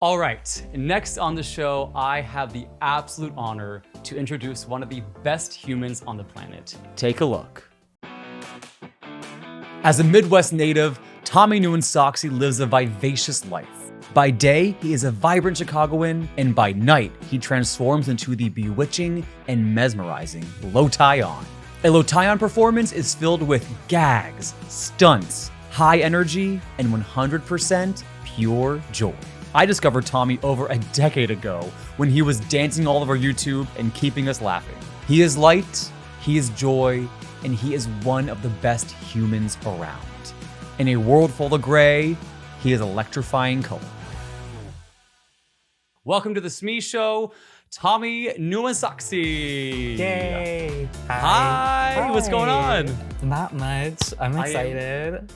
All right, next on the show, I have the absolute honor to introduce one of the best humans on the planet. Take a look. As a Midwest native, Tommy Nouansacksy lives a vivacious life. By day, he is a vibrant Chicagoan, and by night, he transforms into the bewitching and mesmerizing Low-Tie-On. A Low-Tie-On performance is filled with gags, stunts, high energy, and 100% pure joy. I discovered Tommy over a decade ago when he was dancing all over YouTube and keeping us laughing. He is light, he is joy, and he is one of the best humans around. In a world full of gray, he is electrifying color. Welcome to the Shmee Show, Tommy Nouansacksy. Yay! Hi. What's going on? Not much. I'm excited.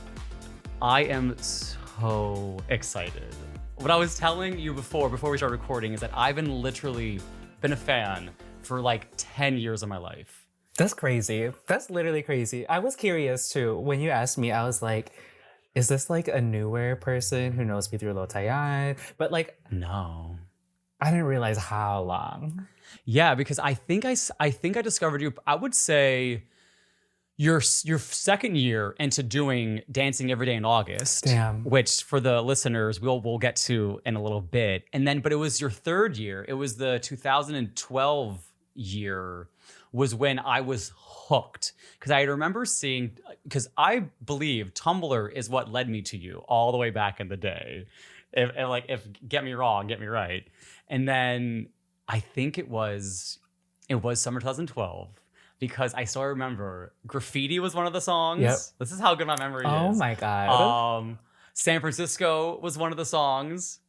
I am so excited. What I was telling you before we started recording is that I've literally been a fan for like 10 years of my life. That's crazy. That's literally crazy. I was curious too. When you asked me, I was like, is this like a newer person who knows me through Low-Tie-On? But like, no. I didn't realize how long. Yeah, because I think I discovered you, I would say your second year into doing Dancing Every Day in August. Damn. Which for the listeners we'll get to in a little bit. And then, but it was your third year. It was the 2012 year was when I was hooked. Because I remember seeing, because I believe Tumblr is what led me to you all the way back in the day. If get me wrong, get me right. And then I think it was summer 2012. Because I still remember Graffiti was one of the songs. Yep. This is how good my memory is. Oh my God. San Francisco was one of the songs.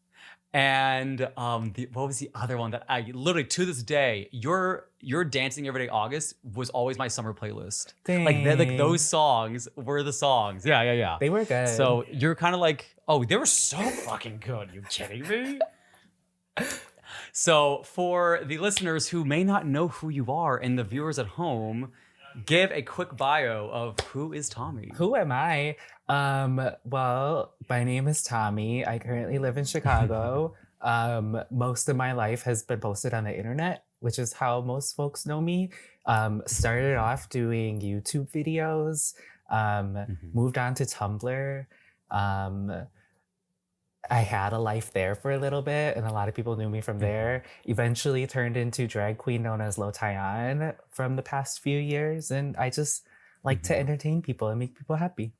And what was the other one that I literally to this day, your Dancing Every Day August was always my summer playlist. Dang. Like those songs were the songs. Yeah. They were good. So you're kind of like, oh, they were so fucking good. You kidding me? So for the listeners who may not know who you are and the viewers at home, give a quick bio of who is Tommy. Who am I? Well, my name is Tommy. I currently live in Chicago. Most of my life has been posted on the internet, which is how most folks know me. Started off doing YouTube videos, moved on to Tumblr. I had a life there for a little bit, and a lot of people knew me from there. Eventually turned into drag queen known as Low-Tie-On from the past few years, and I just like to entertain people and make people happy.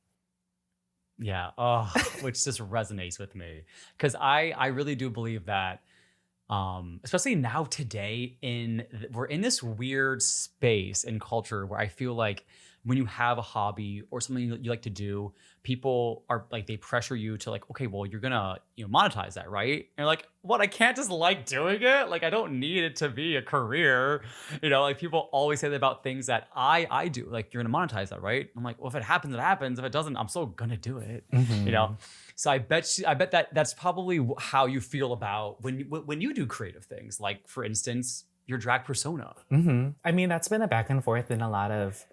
Yeah, which just resonates with me. Because I really do believe that, especially now today, we're in this weird space in culture where I feel like when you have a hobby or something you like to do, people are like, they pressure you to like, okay, well, you're gonna monetize that, right? And you're like, what? I can't just like doing it. Like, I don't need it to be a career. Like people always say that about things that I do. Like, you're gonna monetize that, right? I'm like, well, if it happens, it happens. If it doesn't, I'm still gonna do it. So I bet that's probably how you feel about when you do creative things. Like, for instance, your drag persona. I mean, that's been a back and forth in a lot of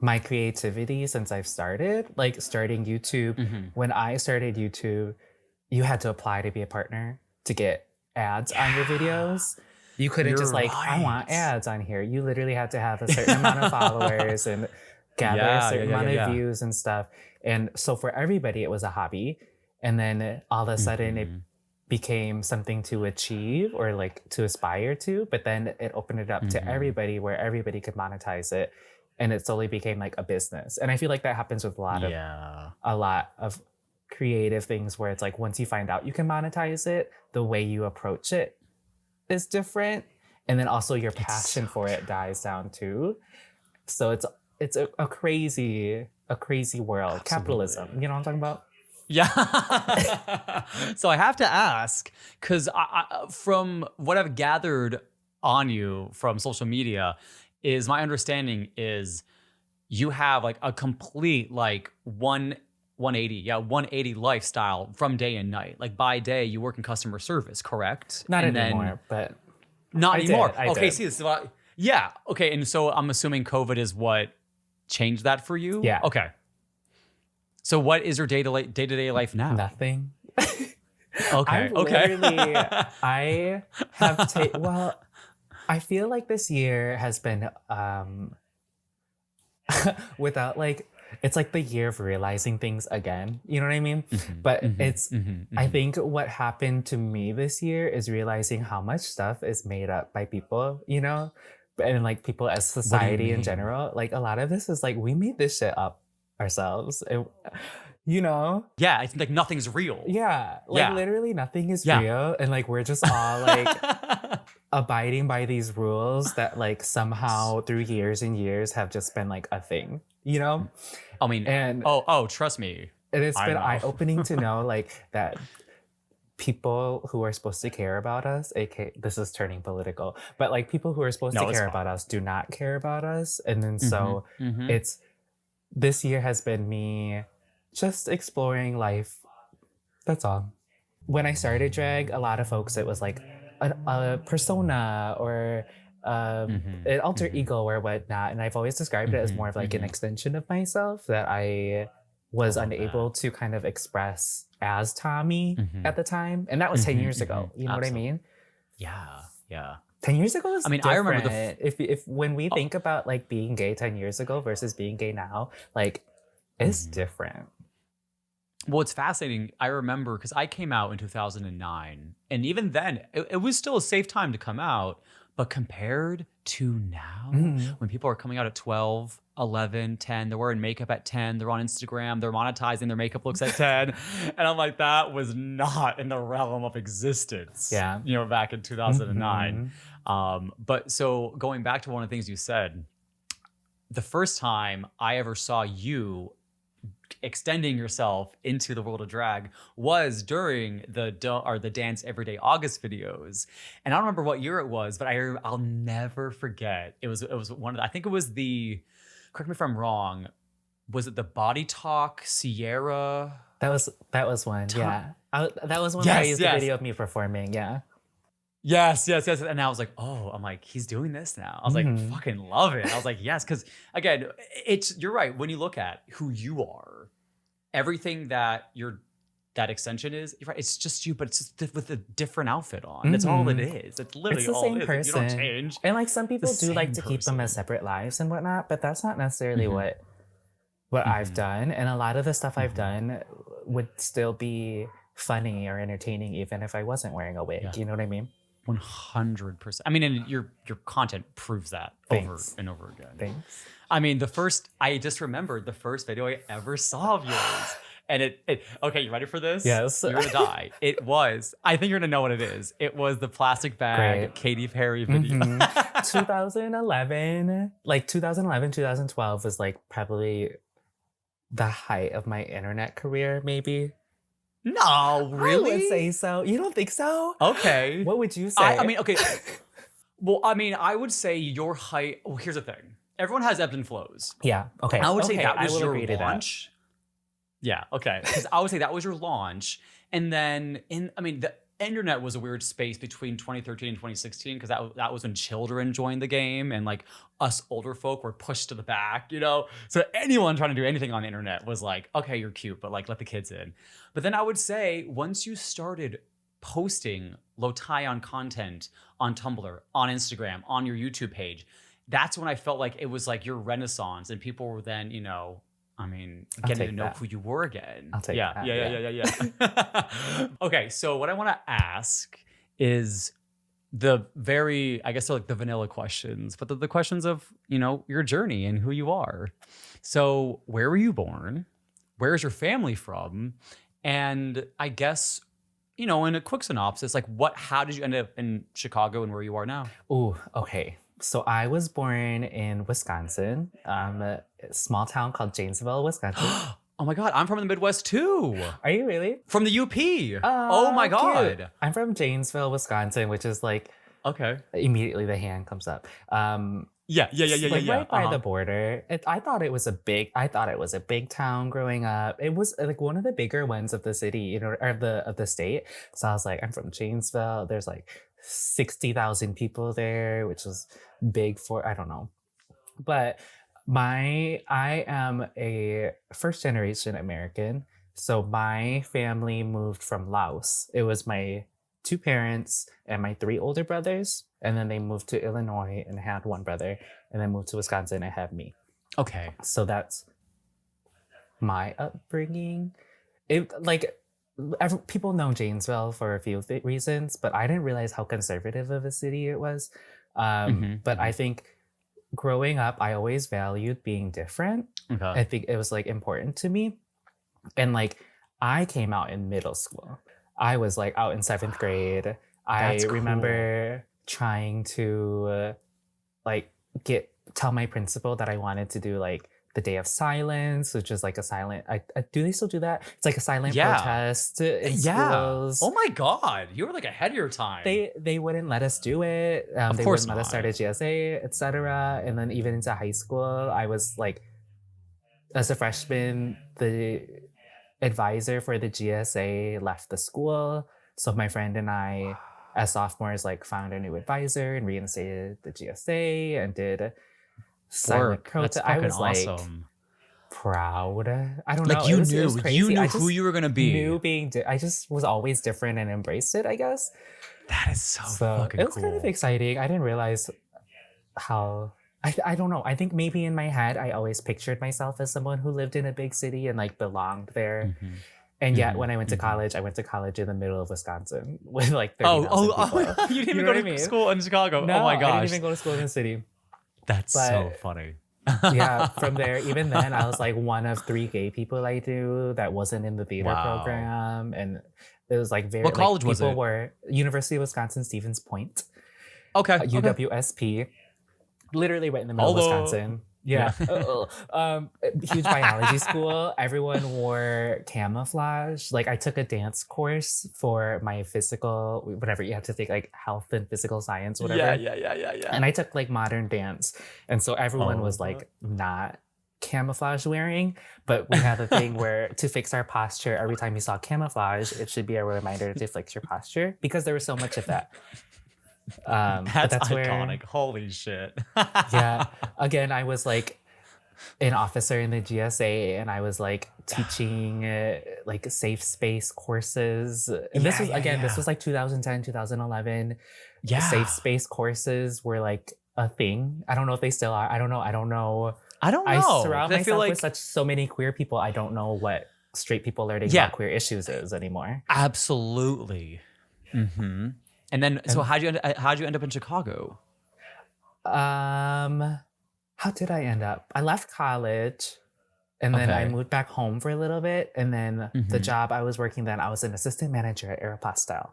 my creativity since I've started, like starting YouTube. When I started YouTube, you had to apply to be a partner to get ads on your videos. You couldn't just like, I want ads on here. You literally had to have a certain amount of followers and gather a certain amount of views and stuff. And so for everybody, it was a hobby. And then all of a sudden it became something to achieve or like to aspire to, but then it opened it up to everybody where everybody could monetize it. And it slowly became like a business. And I feel like that happens with a lot of creative things where it's like, once you find out you can monetize it, the way you approach it is different. And then also your passion for it dies down too. So it's a crazy world. Absolutely. Capitalism, you know what I'm talking about? Yeah. So I have to ask, because from what I've gathered on you from social media, is my understanding is you have like a complete like 180 lifestyle from day and night. Like by day you work in customer service, correct? Not anymore, but not anymore. I okay, did. see this. Yeah. Okay, and so I'm assuming COVID is what changed that for you. Yeah. Okay. So what is your day-to-day life now? Nothing. Okay. I've Okay. literally, I have taken, well, I feel like this year has been without like, it's like the year of realizing things again. You know what I mean? Mhm, But mhm, it's, mhm, I mhm. think what happened to me this year is realizing how much stuff is made up by people, you know? And like people as What do you society in mean? general. Like a lot of this is like, we made this shit up ourselves. You know? Yeah, it's like nothing's real. Yeah. Like Yeah. literally nothing is Yeah. real. And like we're just all like, abiding by these rules that like S- somehow through years and years have just been like a thing, you know? I mean, And trust me. it's I been know. eye-opening to know like that people who are supposed to care about us, aka this is turning political, but like people who are supposed to No, it's care about fine. us do not care about us. And then Mhm, so mhm. it's this year has been me just exploring life. That's all. When I started drag, a lot of folks, it was like a persona or Mhm, an alter mhm, ego or whatnot. And I've always described it as more mhm, of like an mhm. extension of myself that I I was love that. unable to kind of express as Tommy at Mhm, the time. And that was 10 mhm, years ago. mhm. You know what I Absolutely. mean? Yeah, yeah. 10 years ago I is mean, I remember different. If when we oh, think about like being gay 10 years ago versus being gay now, like it's mhm. different. Well, it's fascinating. I remember because I came out in 2009, and even then, it was still a safe time to come out. But compared to now, Mhm. when people are coming out at 12, 11, 10, they're wearing makeup at 10, they're on Instagram, they're monetizing their makeup looks at 10. And I'm like, that was not in the realm of existence, Yeah. back in 2009. Hmm. But so going back to one of the things you said, the first time I ever saw you extending yourself into the world of drag was during the Dance Everyday August videos. And I don't remember what year it was, but I'll never forget. It was one of I think it was the, correct me if I'm wrong, was it the Body Talk Sierra? That was one, Tom, yeah. That was one where I yes, used a yes. video of me performing, yeah. Yes, yes, yes. And I was like, oh, I'm like, he's doing this now. I was like, Mhm. fucking love it. I was like, yes, because again, you're right. When you look at who you are, everything that extension is, you're right, it's just you, but it's just with a different outfit on. That's all it Mhm. is. That's It's literally the all same it is. You don't person. change. And like some The people do like same to keep them as person. separate lives and whatnot, but that's not necessarily Hmm. what I've Hmm. done. And a lot of the stuff I've Hmm. done would still be funny or entertaining even if I wasn't wearing a Yeah, wig. You know what I mean? 100%. I mean, and your content proves that over Thanks. and over again. Thanks. I mean, I just remembered the first video I ever saw of yours. And okay, you ready for this? Yes. You're gonna die. I think you're gonna know what it is. It was the plastic Great. bag Katy Perry video. Hmm. 2011, like 2011, 2012 was like probably the height of my internet career, maybe. No, I would really? say so. You don't think so? Okay. What would you I say? mean, okay. Well, I mean, I would say your height. Well, here's the thing. Everyone has ebbs and flows. Yeah. Okay. I would say Okay. that I was will your agree to that. launch. Yeah, okay. Because I would say that was your launch. And then I mean, the internet was a weird space between 2013 and 2016 because that was when children joined the game and like us older folk were pushed to the back, you know? So anyone trying to do anything on the internet was like, okay, you're cute, but like let the kids in. But then I would say once you started posting low tie on content on Tumblr, on Instagram, on your YouTube page, that's when I felt like it was like your renaissance and people were then, I mean, I'll getting to take know that. who you were again. I'll take Yeah, that. yeah, Yeah. yeah, yeah, yeah, yeah. Okay, so what I want to ask is the very, I guess, they're like the vanilla questions, but the questions of, your journey and who you are. So, where were you born? Where is your family from? And I guess, in a quick synopsis, like how did you end up in Chicago and where you are now? Ooh, okay. So I was born in Wisconsin, a small town called Janesville, Wisconsin. Oh my God, I'm from the Midwest too. Are you really? From the UP. Oh my Cute. God. I'm from Janesville, Wisconsin, which is like Okay. immediately the hand comes up. Yeah, yeah, yeah, yeah, yeah, Like yeah. right by the border. I thought it was a big town growing up. It was like one of the bigger ones of the city, or of the state. So I was like, I'm from Janesville. There's like 60,000 people there, which was big for, I don't know. But I am a first generation American. So my family moved from Laos. It was my two parents and my three older brothers. And then they moved to Illinois and had one brother. And then moved to Wisconsin and had me. Okay. So that's my upbringing. People know Janesville for a few reasons, but I didn't realize how conservative of a city it was. But I think growing up, I always valued being different. Okay. I think it was like important to me. And like I came out in middle school. I was like out in 7th grade. That's I cool. remember trying to tell my principal that I wanted to do like the Day of Silence, which is like a silent. Do they still do that? It's like a silent protest in schools. Oh my God, you were like ahead of your time. They wouldn't let us do it. They wouldn't let us start a GSA, etc. And then even into high school, I was like, as a freshman, the advisor for the GSA left the school. So my friend and I, as sophomores, like found a new advisor and reinstated the GSA and did silent protest. I was like proud. I don't know. Like you knew who you were gonna be. I just was always different and embraced it, I guess. That is so fucking cool. It was kind of exciting. I didn't realize how. I don't know. I think maybe in my head, I always pictured myself as someone who lived in a big city and like belonged there. And yet, when I went to college in the middle of Wisconsin with like 30,000 people. You didn't even go to school in Chicago. No, oh my gosh. I didn't even go to school in the city. That's so funny. Yeah, from there, even then, I was like one of 3 gay people I knew that wasn't in the theater program. And it was like very. What college was it? People were University of Wisconsin, Stevens Point. Okay. UWSP. Literally right in the middle of Wisconsin. Yeah. Huge biology school. Everyone wore camouflage. Like I took a dance course for my physical, whatever you have to take, like health and physical science, whatever. Yeah. And I took like modern dance. And so everyone was like not camouflage wearing, but we have a thing where to fix our posture, every time you saw camouflage, it should be a reminder to fix your posture because there was so much of that. That's iconic. Holy shit. Yeah. Again, I was like an officer in the GSA and I was like teaching like safe space courses. And this was like 2010, 2011. Yeah. Safe space courses were like a thing. I don't know if they still are. I don't know. I surround myself with so many queer people. I don't know what straight people learning about queer issues is anymore. Absolutely. And then, so how'd you end up in Chicago? How did I end up? I left college, and then I moved back home for a little bit. And then the job I was working then, I was an assistant manager at Aeropostale.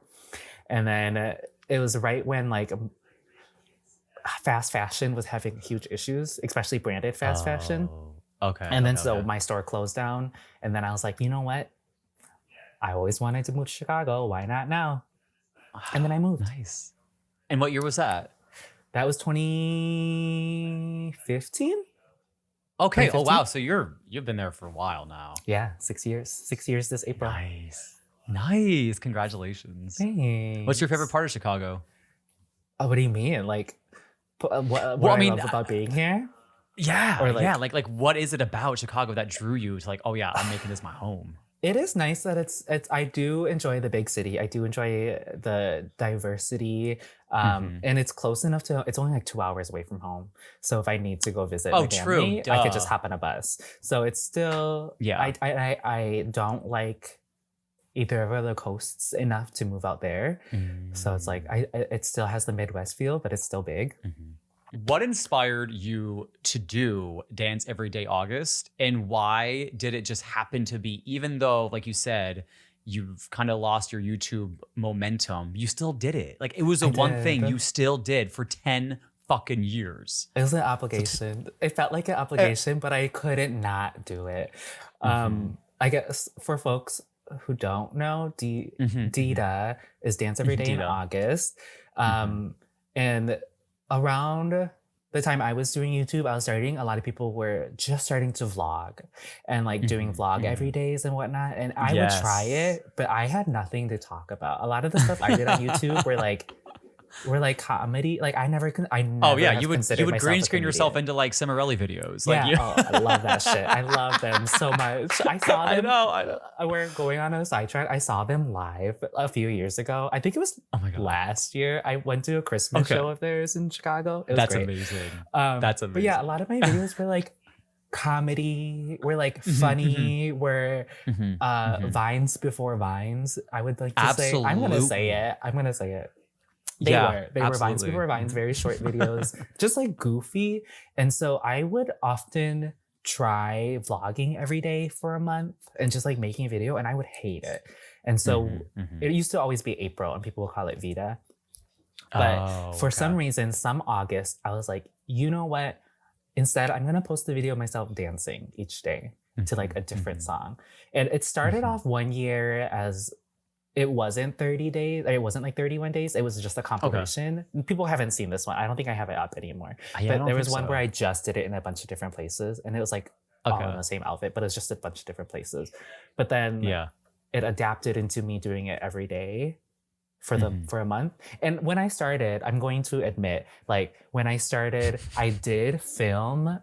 And then it was right when like fast fashion was having huge issues, especially branded fast fashion. Okay. And then so my store closed down. And then I was like, you know what? I always wanted to move to Chicago. Why not now? And then I moved. Nice. And what year was that? That was 2015. Okay. 2015? Oh wow. So you've been there for a while now. Yeah, 6 years. 6 years this April. Nice. Congratulations. Thanks. What's your favorite part of Chicago? Oh, what do you mean? Like, what I love about being here? Yeah. Or like what is it about Chicago that drew you to like, oh yeah, I'm making this my home? It is nice that it's. I do enjoy the big city. I do enjoy the diversity, and it's close enough to. It's only like 2 hours away from home, so if I need to go visit my family, I could just hop on a bus. So it's still. Yeah. I don't like either of the coasts enough to move out there, so it's like it still has the Midwest feel, but it's still big. What inspired you to do Dance Every Day August, and why did it just happen to be, even though, like you said, you've kind of lost your YouTube momentum, you still did it? Like it was one thing you still did for 10 fucking years. It was an obligation. It felt like an obligation, but I couldn't not do it. I guess for folks who don't know, DITA is Dance Every Day in August. And around the time I was doing YouTube, I was starting, a lot of people were just starting to vlog and like doing vlog every days and whatnot. And I would try it, but I had nothing to talk about. A lot of the stuff I did on YouTube were like were like comedy. Like I never Oh yeah, have you considered would myself green a screen yourself comedian. into like Cimarelli videos. Like Yeah, you oh, I love that shit. I love them so much. I saw I them. know, I know. We're going on a sidetrack. I saw them live a few years ago. I think it was Oh my god. last year. I went to a Christmas Okay. show of theirs in Chicago. It was That's great. amazing. But yeah, a lot of my videos were like comedy, were like funny, were vines before vines. I would like to say, I'm gonna say it. I'm gonna say it. They were vines before vines, very short videos, just like goofy. And so I would often try vlogging every day for a month and just like making a video, and I would hate it. And so it used to always be April, and people would call it Vita. But for some reason, some August, I was like, you know what? Instead, I'm gonna post a video of myself dancing each day to like a different song. And it started off one year as it wasn't 30 days, or it wasn't like 31 days. It was just a compilation. People haven't seen this one. I don't think I have it up anymore. But there was one where I just did it in a bunch of different places, and it was like all in the same outfit, but it's just a bunch of different places. But then it adapted into me doing it every day for a month. And when I started, I'm going to admit, like when I started, I did film,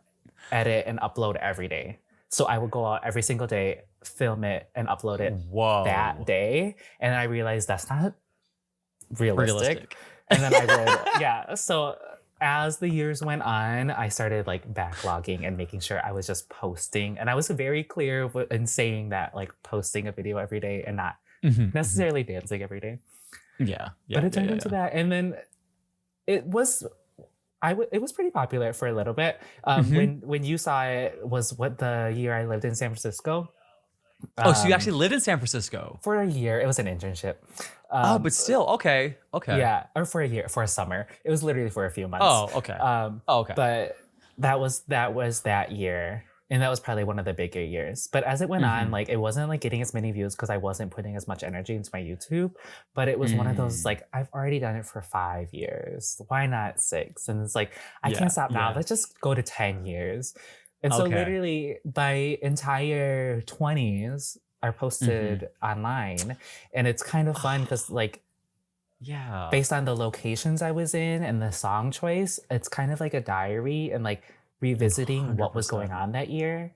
edit, and upload every day. So I would go out every single day, film it, and upload it that day. And I realized that's not realistic. And then I would, So as the years went on, I started like backlogging and making sure I was just posting. And I was very clear in saying that, like posting a video every day and not necessarily dancing every day. But it turned into that. And then it was... it was pretty popular for a little bit. When you saw it was what the year I lived in San Francisco. So you actually lived in San Francisco? For a year. It was an internship. But still, okay. Yeah, or for a year, for a summer. It was literally for a few months. Oh, okay. But that was that year. And that was probably one of the bigger years. But as it went on, like it wasn't like getting as many views because I wasn't putting as much energy into my YouTube. But it was one of those like, I've already done it for 5 years. Why not 6? And it's like, I can't stop now. Let's just go to 10 years. And so literally my entire 20s are posted online. And it's kind of fun because like, based on the locations I was in and the song choice, it's kind of like a diary and like revisiting 100%. What was going on that year.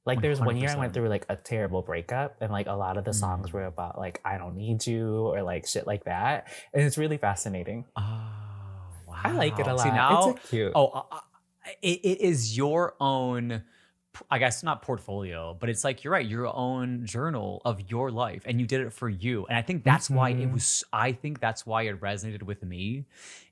Like there's 100%. One year I went through like a terrible breakup, and like a lot of the songs were about like I don't need you or like shit like that, and it's really fascinating. Oh wow, I like it a lot. See, now, it's cute. It is your own, I guess not portfolio, but it's like, you're right, your own journal of your life, and you did it for you. And I think that's why it was, I think that's why it resonated with me,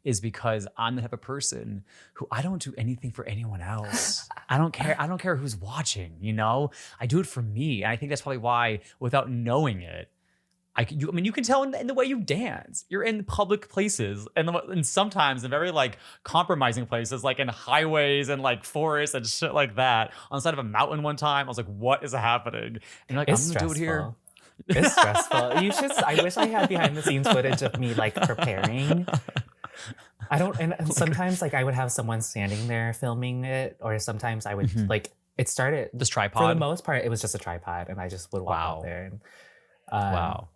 is because I'm the type of person who I don't do anything for anyone else. I don't care who's watching, you know? I do it for me. And I think that's probably why, without knowing it, I mean, you can tell in the way you dance. You're in public places, and sometimes in very like compromising places, like in highways and like forests and shit like that. On the side of a mountain one time, I was like, "What is happening?" And you're like, it's "I'm gonna do it here." It's stressful. You should. I wish I had behind the scenes footage of me like preparing. I don't. And sometimes like I would have someone standing there filming it, or sometimes I would like it started just tripod. For the most part, it was just a tripod, and I just would walk out there. And, wow.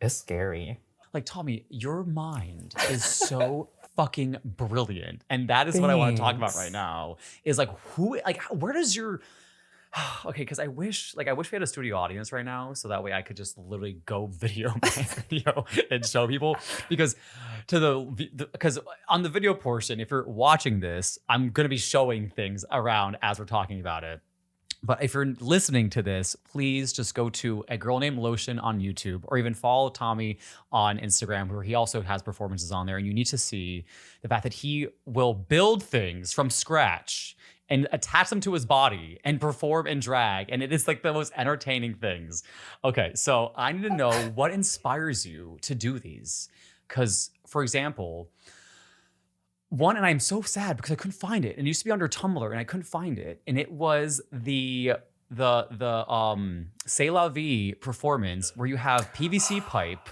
It's scary. Like, Tommy, your mind is so fucking brilliant. And that is what I want to talk about right now. Is like, where does your... Okay, because I wish we had a studio audience right now, so that way I could just literally go video my video and show people. Because because on the video portion, if you're watching this, I'm going to be showing things around as we're talking about it. But if you're listening to this, please just go to A Girl Named Lotion on YouTube, or even follow Tommy on Instagram, where he also has performances on there. And you need to see the fact that he will build things from scratch and attach them to his body and perform in drag. And it is like the most entertaining things. Okay, so I need to know what inspires you to do these. Because, for example... One, and I'm so sad because I couldn't find it. It used to be under Tumblr, and I couldn't find it. And it was the C'est La Vie performance where you have PVC pipe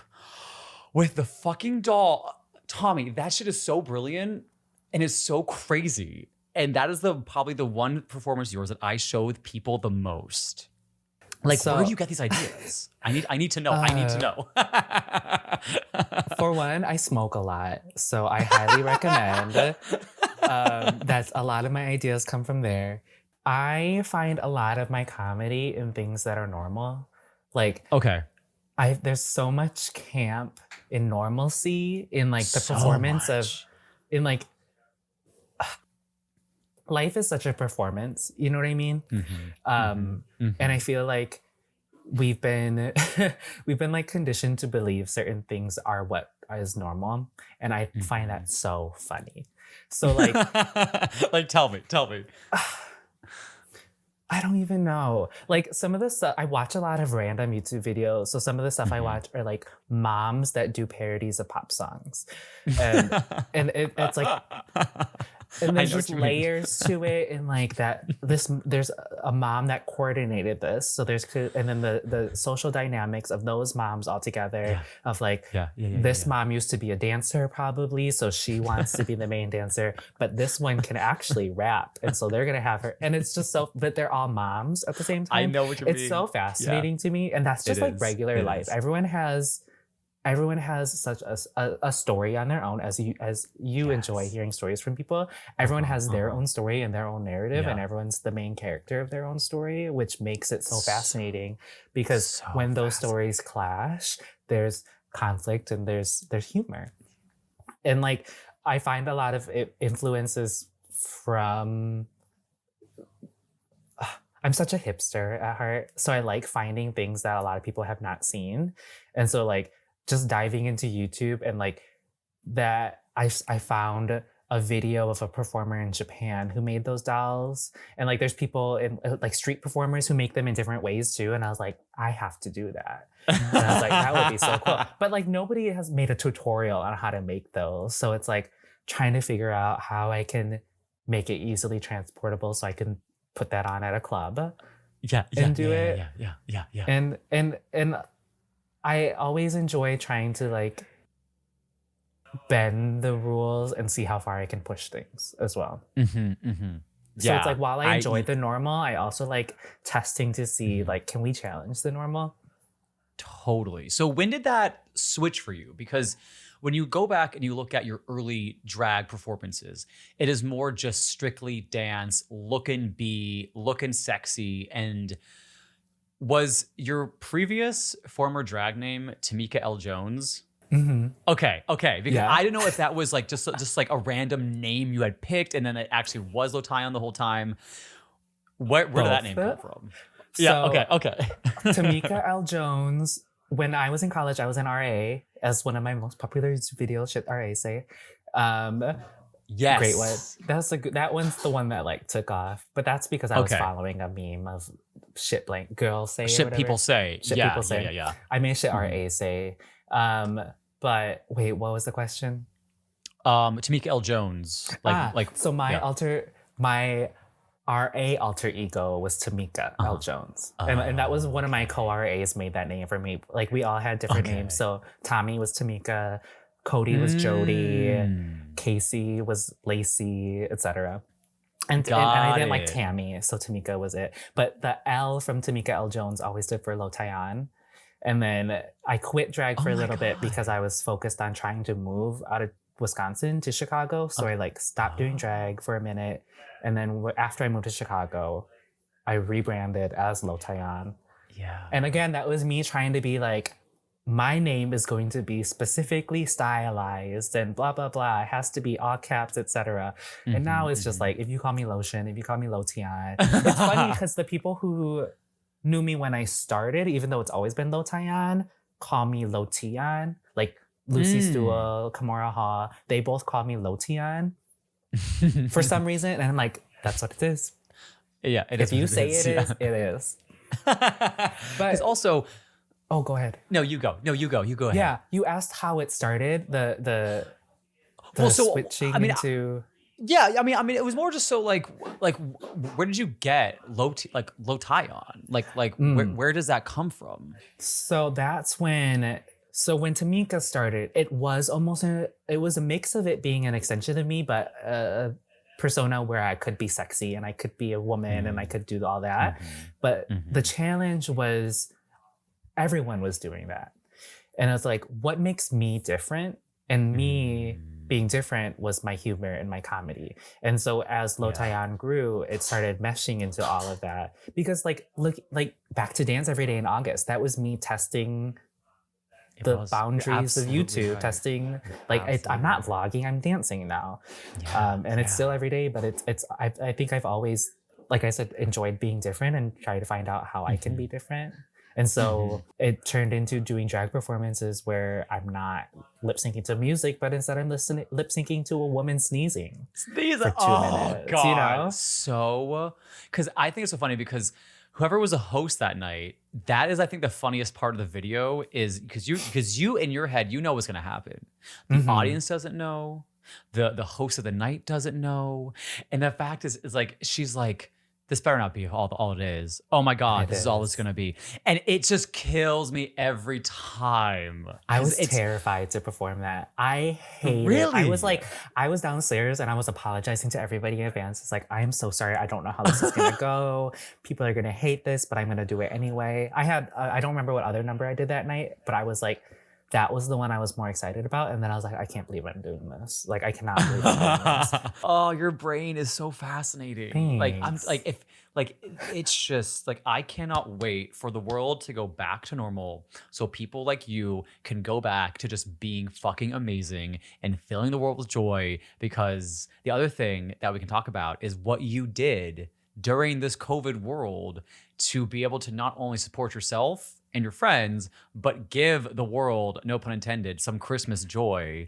with the fucking doll. Tommy, that shit is so brilliant and is so crazy. And that is probably the one performance of yours that I show people the most. Like, where do So, you get these ideas? I need to know. I need to uh, know. for one, I smoke a lot, so I highly recommend. That's a lot of my ideas come from there. I find a lot of my comedy in things that are normal. Like Okay. there's so much camp in normalcy in like the So performance of much. in like life is such a performance, you know what I mean? Mm-hmm. Mm-hmm. Um and Mm-hmm. I feel like we've been we've been like conditioned to believe certain things are what is normal, and I find that so funny. So like Like, tell me. I don't even know. Like some of the stuff I watch a lot of random YouTube videos. So some of the stuff I Mhm. watch are like moms that do parodies of pop songs. And it's like and I there's know just what you mean. layers to it, and like that there's a mom that coordinated this, so and then the social dynamics of those moms all together, Yeah, of like this yeah. mom used to be a dancer probably, so she wants to be the main dancer, but this one can actually rap, and so they're gonna have her, and it's just so, but they're all moms at the same I time. know what you It's mean. so Yeah, fascinating to me, and that's it just like is. regular It life. is. Everyone has such a story on their own, as you enjoy Yes. hearing stories from people. Everyone Uh-huh. has their Uh-huh. own story and their own narrative, and Yeah. everyone's the main character of their own story, which makes it so So, fascinating, because so when those stories fascinating. clash, there's conflict and there's humor. And like I find a lot of influences from I'm such a hipster at heart, so I like finding things that a lot of people have not seen. And so like just diving into YouTube, and like that I found a video of a performer in Japan who made those dolls, and like there's people in like street performers who make them in different ways too, and I was like, I have to do that. And I was like, that would be so cool. But like nobody has made a tutorial on how to make those, so it's like trying to figure out how I can make it easily transportable so I can put that on at a club Yeah, yeah, and yeah, do yeah, it. yeah, yeah, yeah, yeah. And I always enjoy trying to like bend the rules and see how far I can push things as well. Mm-hmm, mm-hmm. So it's Yeah, like while I I. enjoy the normal, I also like testing to see Mhm. like, can we challenge the normal? Totally. So when did that switch for you? Because when you go back and you look at your early drag performances, it is more just strictly dance, looking sexy. And was your previous former drag name Tamika L. Jones? Mm-hmm. Okay. Because Yeah. I didn't know if that was like just like a random name you had picked, and then it actually was Lotion the whole time. Where did that Both. name come from? Yeah. So Okay. Tamika L. Jones, when I was in college, I was in RA, as one of my most popular videos, shit RA say. Um, Great one. Yes. That one's the one that like took off, but that's because I was Okay. following a meme of shit blank girls say or Shit whatever. people say. Shit Yeah. people say. Yeah. I made shit Mhm. RA say. Um, but wait, what was the question? Tamika L. Jones. So Yeah. my RA alter ego was Tamika L. Uh-huh. Jones. And that was one of my co-RAs made that name for me. Like we all had different names. Okay. So Tommy was Tamika, Cody was Jody, Casey was Lacey, etc. And I Got didn't like it. Tammy, so Tamika was it. But the L from Tamika L. Jones always stood for Lotayan. And then I quit drag Oh for a my little bit God. because I was focused on trying to move out of Wisconsin to Chicago. So I like stopped doing drag for a minute. And then after I moved to Chicago, I rebranded as Lotayan. Yeah. And again, that was me trying to be like, my name is going to be specifically stylized and blah blah blah. It has to be all caps, etc. And now it's just like, if you call me Lotion, if you call me Lotian. It's funny because the people who knew me when I started, even though it's always been Lotian, call me Lotian. Like Lucy Stewart, Kamora Hall, they both call me Lotian for some reason. And I'm like, that's what it is. Yeah. If you say it is, it is. But also, oh, go ahead. no, you go. You go ahead. Yeah, you asked how it started. The Well, so, switching I mean, into. Yeah, I mean, it was more just so like, where did you get Lotion? Where does that come from? So that's when. So when Tamika started, it was a mix of it being an extension of me, but persona where I could be sexy and I could be a woman and I could do all that. But the challenge was everyone was doing that. And I was like, what makes me different? And me being different was my humor and my comedy. And so as Lo Taeyeon grew, it started meshing into all of that. Because look, back to Dance Every Day in August, that was me testing the boundaries of YouTube, right. Testing, I'm not vlogging, I'm dancing now. And it's still every day, but I think I've always, like I said, enjoyed being different and try to find out how I can be different. And so it turned into doing drag performances where I'm not lip syncing to music, but instead I'm lip syncing to a woman sneezing for 2 minutes. God. You know? So, because I think it's so funny because whoever was a host that night, that is, I think, the funniest part of the video is because you in your head, you know what's going to happen. The audience doesn't know. The host of the night doesn't know. And the fact is like, she's like, this better not be all it is. Oh my God, this is all it's gonna be. And it just kills me every time. I was terrified to perform that. I hated it. I was downstairs and I was apologizing to everybody in advance. It's like, I am so sorry. I don't know how this is gonna go. People are gonna hate this, but I'm gonna do it anyway. I don't remember what other number I did that night, but I was like, that was the one I was more excited about. And then I was like, I can't believe I'm doing this. Like, I cannot believe I'm doing this. Oh, your brain is so fascinating. Thanks. It's just like, I cannot wait for the world to go back to normal so people like you can go back to just being fucking amazing and filling the world with joy. Because the other thing that we can talk about is what you did during this COVID world to be able to not only support yourself and your friends, but give the world, no pun intended, some Christmas joy.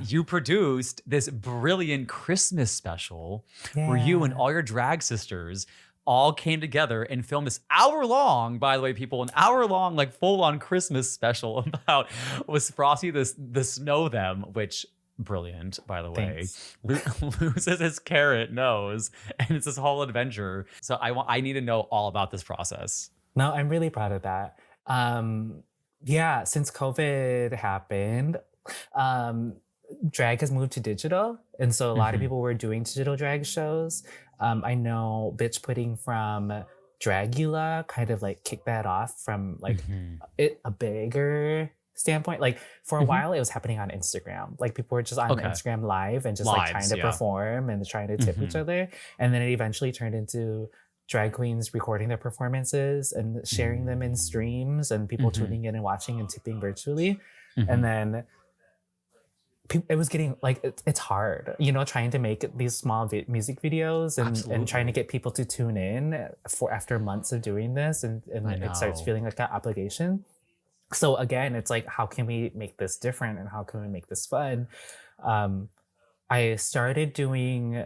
You produced this brilliant Christmas special where you and all your drag sisters all came together and filmed this hour-long, by the way, people, an hour-long, like full-on Christmas special about was Frosty the Snow Them, which brilliant, by the way. Loses his carrot nose, and it's this whole adventure. So I need to know all about this process. No, I'm really proud of that. Since COVID happened, drag has moved to digital. And so a lot of people were doing digital drag shows. I know Bitch Pudding from Dragula kind of like kicked that off from like a bigger standpoint. Like for a while it was happening on Instagram. Like people were just on Instagram live and just like trying to perform and trying to tip each other. And then it eventually turned into drag queens recording their performances and sharing them in streams and people tuning in and watching and tipping virtually. And then it was getting like, it's hard, you know, trying to make these small music videos and trying to get people to tune in for after months of doing this. And it starts feeling like that obligation. So again, it's like, how can we make this different and how can we make this fun? I started doing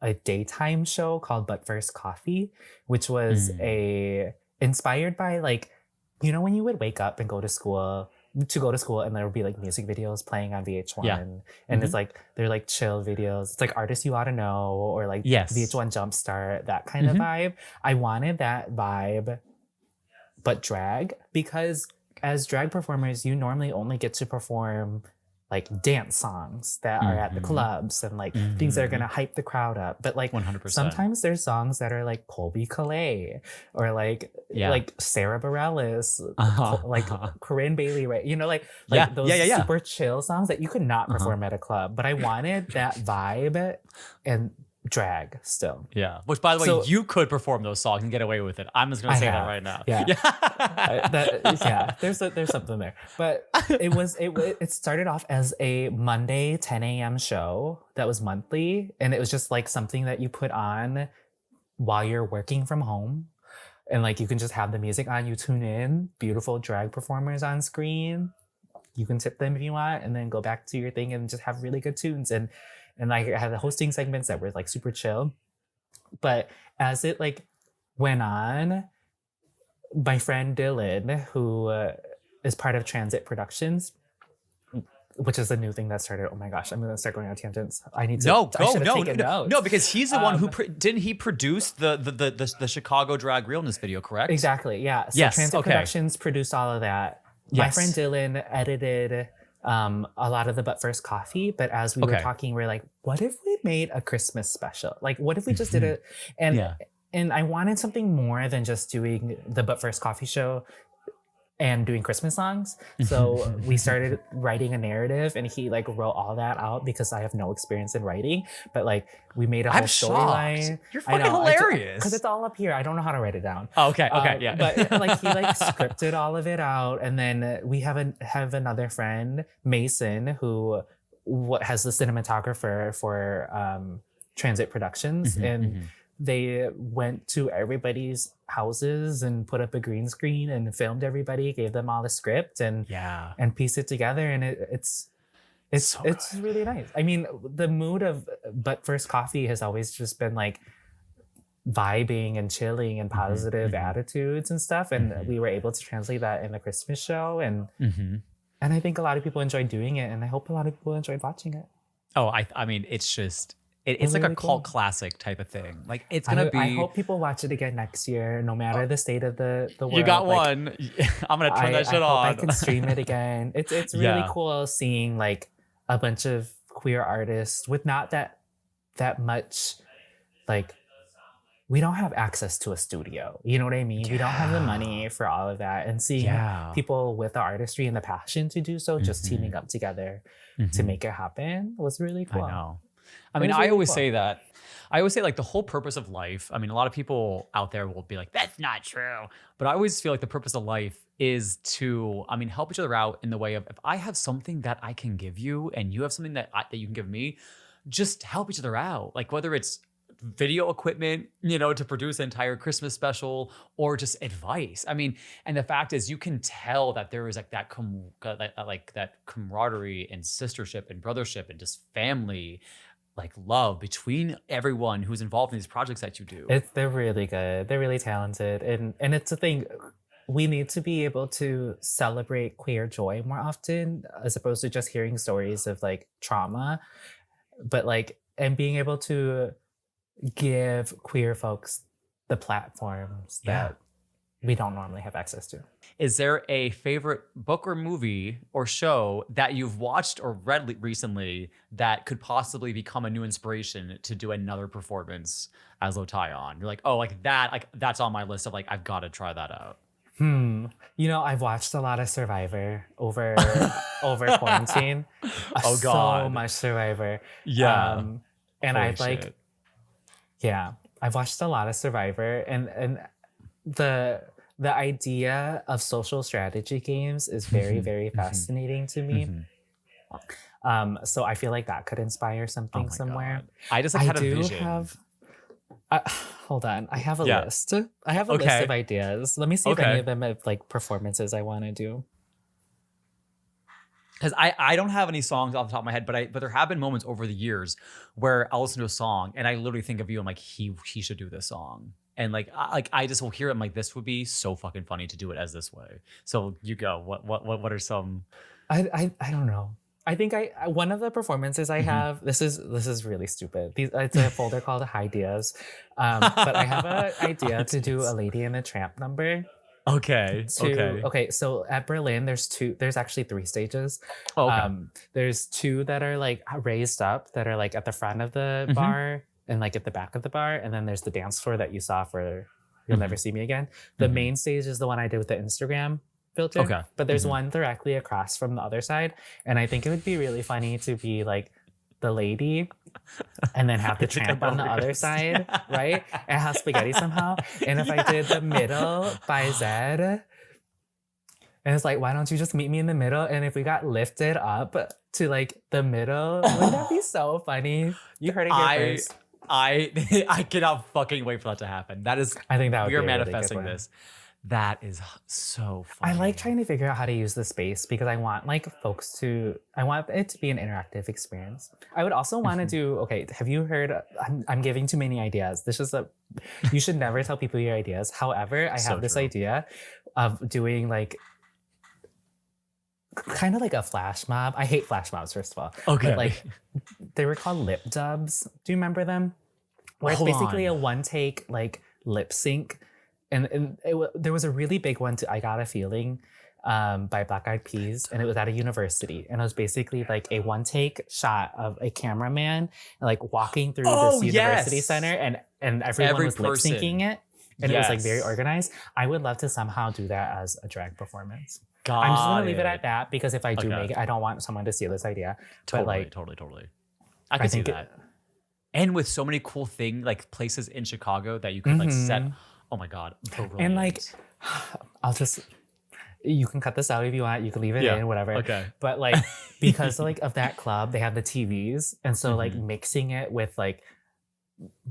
a daytime show called But First Coffee, which was inspired by like, you know, when you would wake up and go to school and there would be like music videos playing on VH1 and it's like, they're like chill videos. It's like Artists You Ought to Know or like VH1 Jumpstart, that kind of vibe. I wanted that vibe, but drag, because as drag performers, you normally only get to perform like dance songs that are at the clubs and like things that are gonna hype the crowd up. But like 100%. Sometimes there's songs that are like Colby Calais or like Sarah Bareilles, like Corinne Bailey, right? You know, like those super chill songs that you could not perform at a club. But I wanted that vibe and drag still. Yeah. Which, by the way, you could perform those songs and get away with it. I'm just gonna say that right now. There's something there. But it started off as a Monday 10 a.m. show that was monthly, and it was just like something that you put on while you're working from home, and like you can just have the music on, you tune in, beautiful drag performers on screen, you can tip them if you want, and then go back to your thing and just have really good tunes. And like I had the hosting segments that were like super chill. But as it like went on, my friend Dylan, who is part of Transit Productions, which is a new thing that started. Oh my gosh, I'm gonna start going on tangents. I need to. No, because he's the one who didn't he produce the Chicago Drag Realness video, correct? Exactly. Yeah. So Transit Productions produced all of that. My friend Dylan edited a lot of the But First Coffee, but as we were talking, we're like, what if we made a Christmas special? Like, what if we just did it? And Yeah. and I wanted something more than just doing the But First Coffee Show and doing Christmas songs. So we started writing a narrative, and he like wrote all that out because I have no experience in writing. But like we made a whole I'm shocked. storyline. You're fucking hilarious. Because it's all up here. I don't know how to write it down. Oh, okay. Okay. Yeah. But like he like scripted all of it out, and then we have another friend, Mason, who has the cinematographer for Transit Productions, and they went to everybody's houses and put up a green screen and filmed everybody, gave them all a script and pieced it together, and it's really nice. I mean, the mood of But First Coffee has always just been like vibing and chilling and positive attitudes and stuff, and we were able to translate that in the Christmas show, and I think a lot of people enjoyed doing it, and I hope a lot of people enjoyed watching it. Oh, I mean, it's just it's like really a cult classic type of thing. Like it's gonna be. I hope people watch it again next year, no matter the state of the world. You got like, one. I'm gonna turn that shit I hope on. I can stream it again. It's really cool seeing like a bunch of queer artists with not that much like. We don't have access to a studio. You know what I mean? We don't have the money for all of that. And seeing people with the artistry and the passion to do so, just teaming up together to make it happen was really cool. I know. I mean, I always say that. I always say like the whole purpose of life. I mean, a lot of people out there will be like, that's not true. But I always feel like the purpose of life is to, I mean, help each other out in the way of if I have something that I can give you and you have something that you can give me, just help each other out. Like whether it's video equipment, you know, to produce an entire Christmas special or just advice. I mean, and the fact is you can tell that there is like that camaraderie and sistership and brothership and just family, like love between everyone who's involved in these projects that you do. They're really good. They're really talented. And it's a thing, we need to be able to celebrate queer joy more often as opposed to just hearing stories of like trauma. But like, and being able to give queer folks the platforms that we don't normally have access to. Is there a favorite book or movie or show that you've watched or read recently that could possibly become a new inspiration to do another performance as Lotayon? You're like, oh, like that's on my list of like, I've got to try that out. You know, I've watched a lot of Survivor over quarantine. Oh God. So much Survivor. Yeah. And I've like, I've watched a lot of Survivor, and the idea of social strategy games is very, very fascinating to me. So I feel like that could inspire something somewhere. God. I just had a vision. Hold on. I have a list. I have a list of ideas. Let me see if any of them have like performances I want to do. Because I don't have any songs off the top of my head, but there have been moments over the years where I'll listen to a song and I literally think of you. I'm like, he should do this song, and I just will hear it. I'm like, this would be so fucking funny to do it as this way. So you go. What are some? I don't know. I think one of the performances I have. This is really stupid. It's a folder called Ideas, but I have an idea to do a Lady and the Tramp number. Okay. Okay. So at Berlin, there's actually 3 stages. There's 2 that are like raised up that are like at the front of the bar and like at the back of the bar. And then there's the dance floor that you saw for You'll Never See Me Again. The main stage is the one I did with the Instagram filter. Okay. But there's one directly across from the other side. And I think it would be really funny to be like the lady and then have the tramp on the other side, right? And have spaghetti somehow. And if I did the middle by Zed, and it's like, why don't you just meet me in the middle? And if we got lifted up to like the middle, wouldn't that be so funny? You heard it here first. I cannot fucking wait for that to happen. That is, I think that would we are be a manifesting really good one. this. That is so funny. I like trying to figure out how to use the space because I want like I want it to be an interactive experience. I would also want to do, okay, have you heard, I'm giving too many ideas. You should never tell people your ideas. However, I have this idea of doing like, kind of like a flash mob. I hate flash mobs, first of all. Okay. But like, they were called lip dubs. Do you remember them? Where it's basically a one take like lip sync. And there was a really big one to I Got a Feeling by Black Eyed Peas, and it was at a university, and it was basically like a one take shot of a cameraman like walking through this university center, and everyone Every was lip syncing it, and it was like very Yes. organized. I would love to somehow do that as a drag performance. Got I'm just gonna leave it it. at that because if I do Okay. make it, I don't want someone to steal this idea. Totally, But like, totally. I can see think that. And with so many cool like places in Chicago that you could like set. Oh my God. Brilliant. and like, I'll just. You can cut this out if you want. You can leave it in, whatever. Okay. But like, because like of that club, they have the TVs, and so like mixing it with like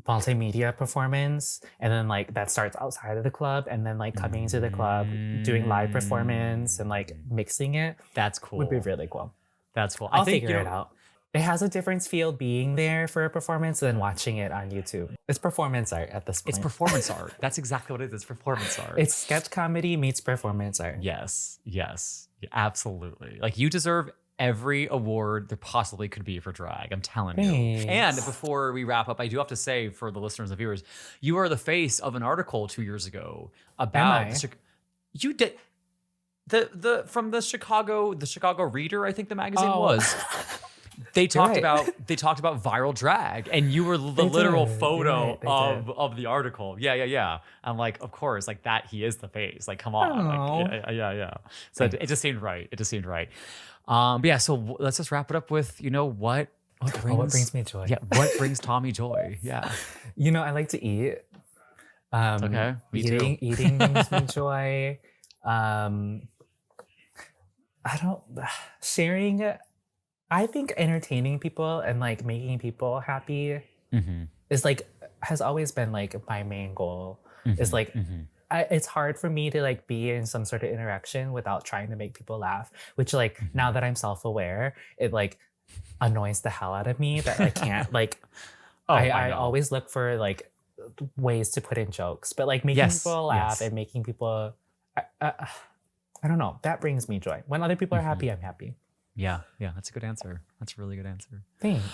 multimedia performance, and then like that starts outside of the club, and then like coming into the club, doing live performance, and like mixing it. That's cool. Would be really cool. That's cool. I'll I think figure it out. It has a different feel being there for a performance than watching it on YouTube. It's performance art at this point. It's performance art. That's exactly what it is. It's performance art. It's sketch comedy meets performance art. Yes. Yeah, absolutely. Like you deserve every award there possibly could be for drag. I'm telling you. Thanks. And before we wrap up, I do have to say for the listeners and viewers, you are the face of an article 2 years ago about you did the from the Chicago Reader, I think the magazine was. They talked about viral drag, and you were the literal photo of the article. Yeah. I'm like, of course, like that. He is the face. Like, come on. Like, yeah. So it just seemed right. But yeah. So let's just wrap it up with what brings me joy. Yeah. What brings Tommy joy? Yeah. I like to eat. Okay. Me too. Eating brings me joy. I think entertaining people and like making people happy is like has always been like my main goal. It's like it's hard for me to like be in some sort of interaction without trying to make people laugh, which like now that I'm self-aware, it like annoys the hell out of me that I can't like I always look for like ways to put in jokes, but like making people laugh and making people I don't know, that brings me joy. When other people are happy, I'm happy. Yeah, that's a good answer. That's a really good answer. Thanks.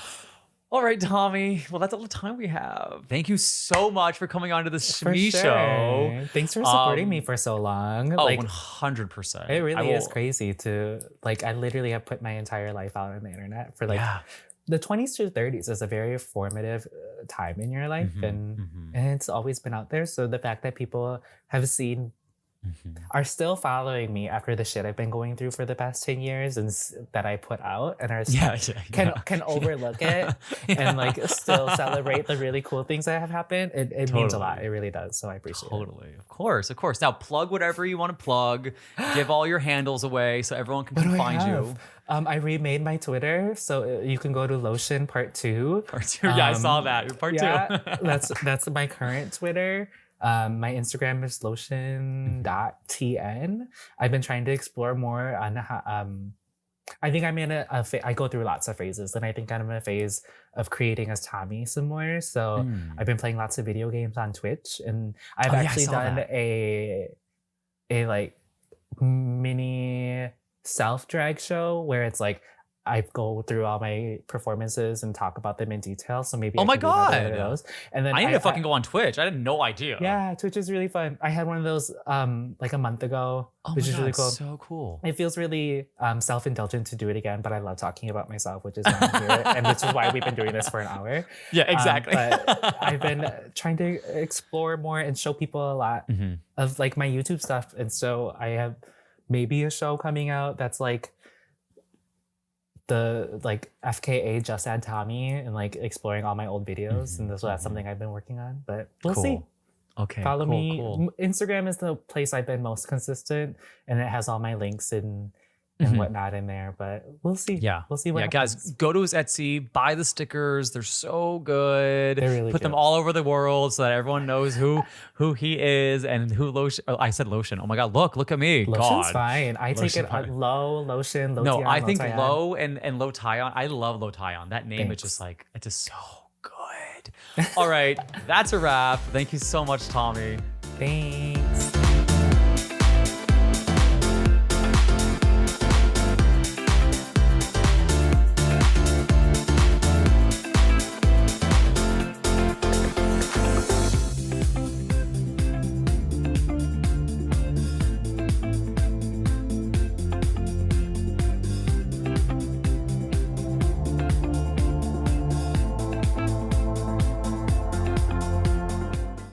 All right, Tommy. Well, that's all the time we have. Thank you so much for coming on to the Shmee show. Thanks for supporting me for so long. Oh, like, 100%. It really is crazy to, like, I literally have put my entire life out on the internet for, like, the 20s to 30s is a very formative time in your life. And it's always been out there. So the fact that people have seen are still following me after the shit I've been going through for the past 10 years and that I put out and are can overlook it and like still celebrate the really cool things that have happened. It means a lot. It really does. So I appreciate it. Of course. Now plug whatever you want to plug. Give all your handles away so everyone can find you. I remade my Twitter, so you can go to Lotion Part 2. Part 2. Yeah, I saw that. Part 2. That's my current Twitter. My Instagram is lotion.tn. I've been trying to explore more on I think I'm in I go through lots of phases, and I think I'm in a phase of creating as Tommy some more. So I've been playing lots of video games on Twitch, and I've actually done a like mini self drag show where it's like I go through all my performances and talk about them in detail. So maybe oh my god, one of those. And then I need to fucking go on Twitch. I had no idea. Yeah, Twitch is really fun. I had one of those like a month ago, which is really cool. So cool. It feels really self-indulgent to do it again, but I love talking about myself, which is why I'm here, and which is why we've been doing this for an hour. Yeah, exactly. But I've been trying to explore more and show people a lot of like my YouTube stuff, and so I have maybe a show coming out that's like the like FKA Just Add Tommy and like exploring all my old videos, and so that's something I've been working on. But we'll see. Okay. Follow me. Cool. Instagram is the place I've been most consistent, and it has all my links and whatnot in there. But we'll see. Yeah, we'll see what happens. Guys, go to his Etsy, buy the stickers. They're so good. They're really Put them all over the world so that everyone knows who he is and who Lotion. Oh, I said Lotion. Oh my god, look at me. Lotion's fine. I take it low Lotion. Low no, Tion, I think low low and low Tyon. I love low Tyon. That name is just like it's just so good. All right, that's a wrap. Thank you so much, Tommy. Thanks.